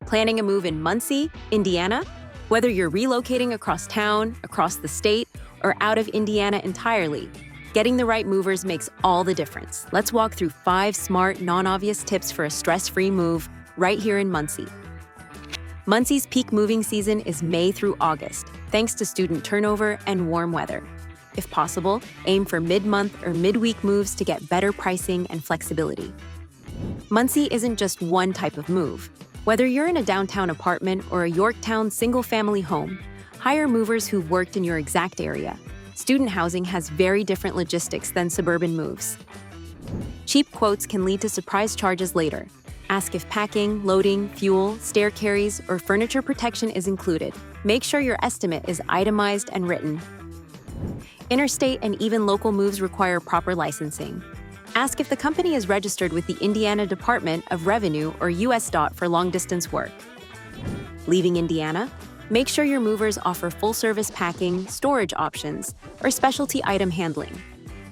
Planning a move in Muncie, Indiana? Whether you're relocating across town, across the state, or out of Indiana entirely, getting the right movers makes all the difference. Let's walk through 5 smart, non-obvious tips for a stress-free move right here in Muncie. Muncie's peak moving season is May through August, thanks to student turnover and warm weather. If possible, aim for mid-month or mid-week moves to get better pricing and flexibility. Muncie isn't just one type of move. Whether you're in a downtown apartment or a Yorktown single-family home, hire movers who've worked in your exact area. Student housing has very different logistics than suburban moves. Cheap quotes can lead to surprise charges later. Ask if packing, loading, fuel, stair carries, or furniture protection is included. Make sure your estimate is itemized and written. Interstate and even local moves require proper licensing. Ask if the company is registered with the Indiana Department of Revenue or US DOT for long-distance work. Leaving Indiana? Make sure your movers offer full-service packing, storage options, or specialty item handling.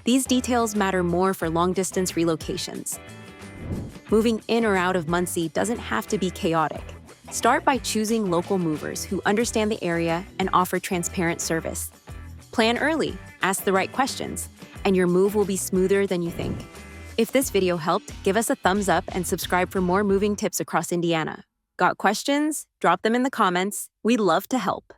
These details matter more for long-distance relocations. Moving in or out of Muncie doesn't have to be chaotic. Start by choosing local movers who understand the area and offer transparent service. Plan early, ask the right questions, and your move will be smoother than you think. If this video helped, give us a thumbs up and subscribe for more moving tips across Indiana. Got questions? Drop them in the comments. We'd love to help.